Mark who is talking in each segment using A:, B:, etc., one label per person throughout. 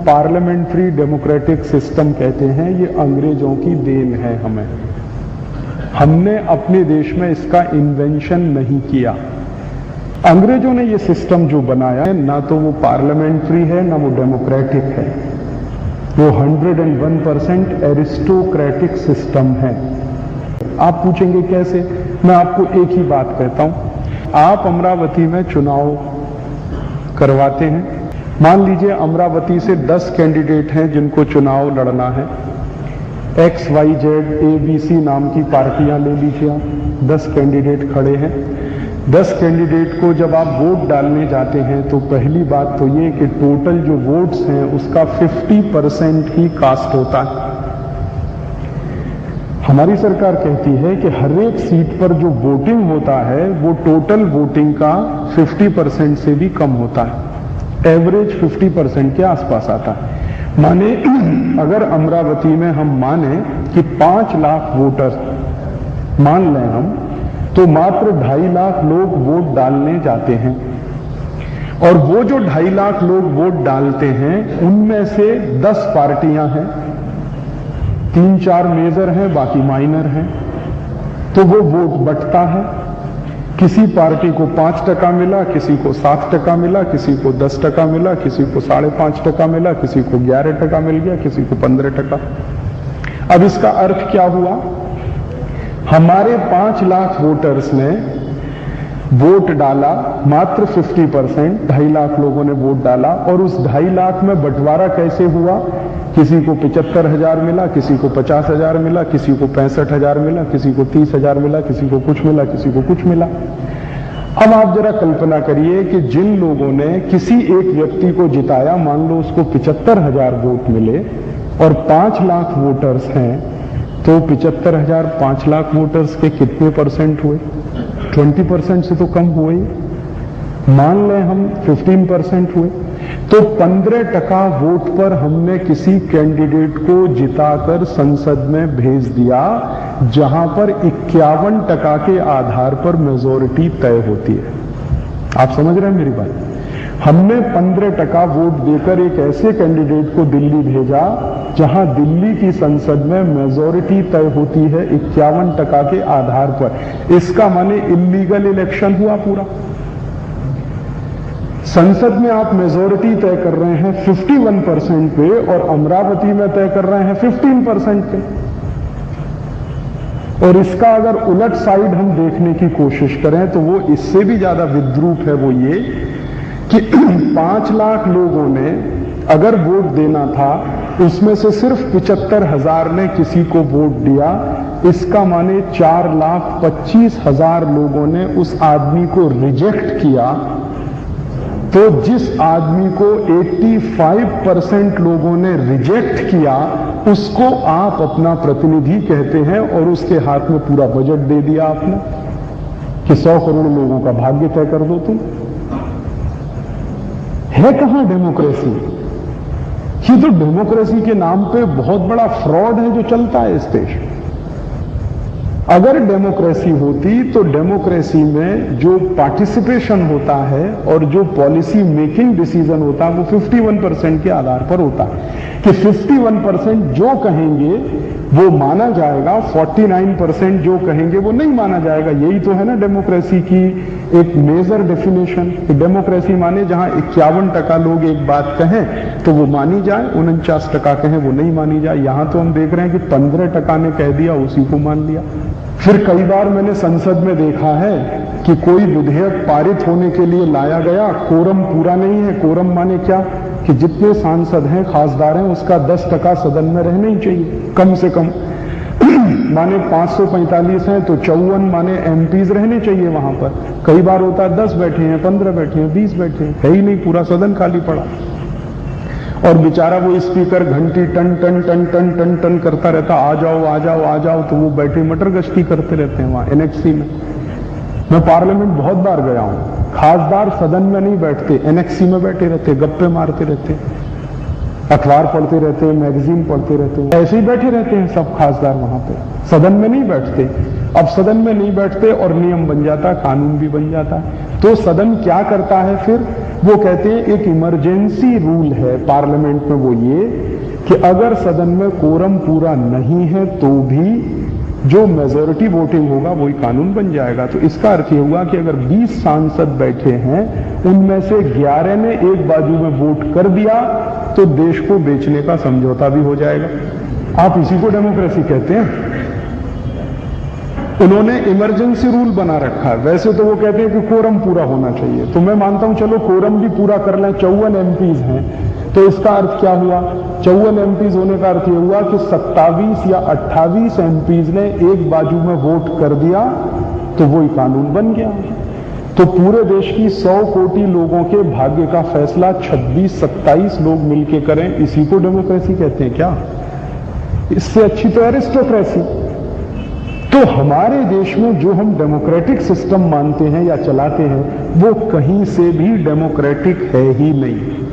A: Parliamentary democratic system कहते हैं, ये अंग्रेजों की देन है। हमने अपने देश में इसका इन्वेंशन नहीं किया। अंग्रेजों ने ये सिस्टम जो बनाया है, ना तो वो पार्लियामेंट्री है ना वो डेमोक्रेटिक है, वो 101% एरिस्टोक्रेटिक सिस्टम है। आप पूछेंगे कैसे? मैं आपको एक ही बात कहता हूं। आप अमरावती में चुनाव करवाते हैं, मान लीजिए अमरावती से 10 कैंडिडेट हैं जिनको चुनाव लड़ना है। XYZ ABC नाम की पार्टियां ले लीजिए आप, 10 कैंडिडेट खड़े हैं। 10 कैंडिडेट को जब आप वोट डालने जाते हैं तो पहली बात तो ये कि टोटल जो वोट्स हैं उसका 50% ही कास्ट होता है। हमारी सरकार कहती है कि हर एक सीट पर जो वोटिंग होता है वो टोटल वोटिंग का 50% से भी कम होता है, एवरेज 50% के आसपास आता है। माने अगर अमरावती में हम माने कि 5 लाख वोटर मान लें हम, तो मात्र 2.5 लाख लोग वोट डालने जाते हैं। और वो जो 2.5 लाख लोग वोट डालते हैं उनमें से 10 पार्टियां हैं, 3-4 मेजर हैं, बाकी माइनर हैं। तो वो वोट बंटता है, किसी पार्टी को 5% मिला, किसी को 7% मिला, किसी को 10% मिला, किसी को 5.5% मिला, किसी को 11% मिल गया, किसी को 15%। अब इसका अर्थ क्या हुआ? हमारे 5 लाख वोटर्स ने वोट डाला, मात्र 50%, 2.5 लाख लोगों ने वोट डाला। और उस 2.5 लाख में बंटवारा कैसे हुआ? किसी को 75,000 मिला, किसी को 50,000 मिला, किसी को 65,000 मिला, किसी को 30,000 मिला, किसी को कुछ मिला, किसी को कुछ मिला। अब आप जरा कल्पना करिए कि जिन लोगों ने किसी एक व्यक्ति को जिताया, मान लो उसको 75,000 वोट मिले और 5 लाख वोटर्स हैं, तो 75,000 5 लाख वोटर्स के कितने परसेंट हुए? 20% से तो कम हुए ही। मान लें हम 15% हुए, तो 15% वोट पर हमने किसी कैंडिडेट को जिताकर संसद में भेज दिया, जहां पर 51% के आधार पर मेजॉरिटी तय होती है। आप समझ रहे हैं मेरी बात? हमने 15% वोट देकर एक ऐसे कैंडिडेट को दिल्ली भेजा जहां दिल्ली की संसद में मेजॉरिटी तय होती है 51% के आधार पर। इसका माने इल्लीगल इलेक्शन हुआ पूरा। संसद में आप मेजॉरिटी तय कर रहे हैं 51% पे और अमरावती में तय कर रहे हैं 15% पे। और इसका अगर उलट साइड हम देखने की कोशिश करें तो वो इससे भी ज्यादा विद्रूप है। वो ये कि 5 लाख लोगों ने अगर वोट देना था, उसमें से सिर्फ 75,000 ने किसी को वोट दिया। इसका माने 4,25,000 लोगों ने उस आदमी को रिजेक्ट किया। तो जिस आदमी को 85% लोगों ने रिजेक्ट किया, उसको आप अपना प्रतिनिधि कहते हैं और उसके हाथ में पूरा बजट दे दिया आपने कि 100 करोड़ लोगों का भाग्य तय कर दो तुम। है कहां डेमोक्रेसी? ये तो डेमोक्रेसी के नाम पे बहुत बड़ा फ्रॉड है जो चलता है इस देश में। अगर डेमोक्रेसी होती तो डेमोक्रेसी में जो पार्टिसिपेशन होता है और जो पॉलिसी मेकिंग डिसीजन होता है वो 51% के आधार पर होता है कि 51% जो कहेंगे वो माना जाएगा, 49% जो कहेंगे वो नहीं माना जाएगा। यही तो है ना डेमोक्रेसी की एक मेजर डेफिनेशन। डेमोक्रेसी माने जहां 51% लोग एक बात कहें तो वो मानी जाए, 49% कहें वो नहीं मानी जाए। यहां तो हम देख रहे हैं कि 15% ने कह दिया, उसी को मान लिया। फिर कई बार मैंने संसद में देखा है कि कोई विधेयक पारित होने के लिए लाया गया, कोरम पूरा नहीं है। कोरम माने क्या? कि जितने सांसद हैं, खासदार हैं, उसका 10% सदन में रहना ही चाहिए कम से कम। माने 545 हैं तो 54 माने एमपीज रहने चाहिए वहां पर। कई बार होता है 10 बैठे हैं, 15 बैठे हैं, 20 बैठे हैं, है ही नहीं, पूरा सदन खाली पड़ा। और बेचारा वो स्पीकर घंटी टन टन टन टन टन टन करता रहता, आ जाओ आ जाओ आ जाओ। तो वो बैठे मटर गश्ती करते रहते हैं वहां एनेक्सी में। मैं पार्लियामेंट बहुत बार गया हूं, खासदार सदन में नहीं बैठते, एनेक्सी में बैठे रहते, गप्पे मारते रहते, अखबार पढ़ते रहते हैं, मैगजीन पढ़ते रहते हैं, ऐसे ही बैठे रहते हैं सब खासदार वहां पे, सदन में नहीं बैठते। अब सदन में नहीं बैठते और नियम बन जाता, कानून भी बन जाता। तो सदन क्या करता है फिर? वो कहते हैं एक इमरजेंसी रूल है पार्लियामेंट में, वो ये कि अगर सदन में कोरम पूरा नहीं है तो भी जो मेजॉरिटी वोटिंग होगा वही कानून बन जाएगा। तो इसका अर्थ ये हुआ कि अगर 20 सांसद बैठे हैं, उनमें से 11 ने एक बाजू में वोट कर दिया तो देश को बेचने का समझौता भी हो जाएगा। आप इसी को डेमोक्रेसी कहते हैं। उन्होंने इमरजेंसी रूल बना रखा है। वैसे तो वो कहते हैं कि कोरम पूरा होना चाहिए, तो मैं मानता हूं चलो कोरम भी पूरा कर लें, 54 एमपीज हैं, तो इसका अर्थ क्या हुआ? 54 एमपीज होने का अर्थ यह हुआ कि 27 या 28 एमपीज ने एक बाजू में वोट कर दिया तो वही कानून बन गया। तो पूरे देश की 100 कोटि लोगों के भाग्य का फैसला 26-27 लोग मिलकर करें, इसी को डेमोक्रेसी कहते हैं क्या? इससे अच्छी तो एरिस्टोक्रेसी। तो हमारे देश में जो हम डेमोक्रेटिक सिस्टम मानते हैं या चलाते हैं, वो कहीं से भी डेमोक्रेटिक है ही नहीं।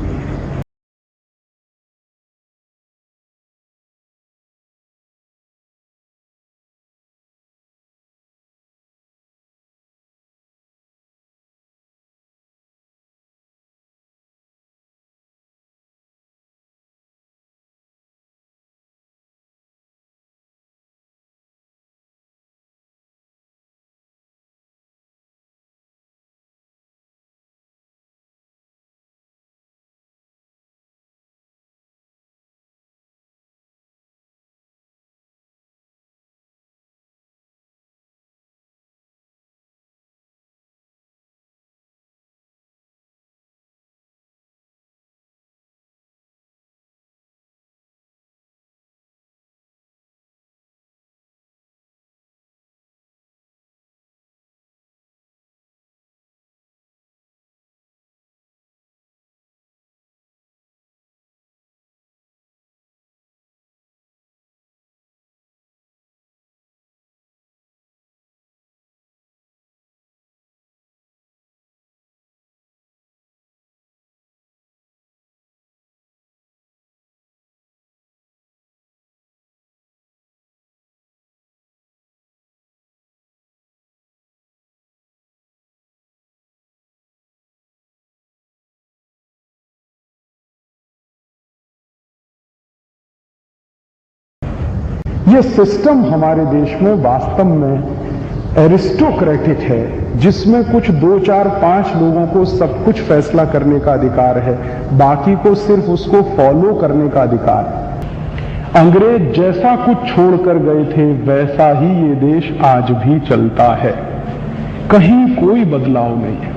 A: ये सिस्टम हमारे देश में वास्तव में एरिस्टोक्रेटिक है, जिसमें कुछ 2, 4, 5 लोगों को सब कुछ फैसला करने का अधिकार है, बाकी को सिर्फ उसको फॉलो करने का अधिकार है। अंग्रेज जैसा कुछ छोड़कर गए थे वैसा ही ये देश आज भी चलता है, कहीं कोई बदलाव नहीं है।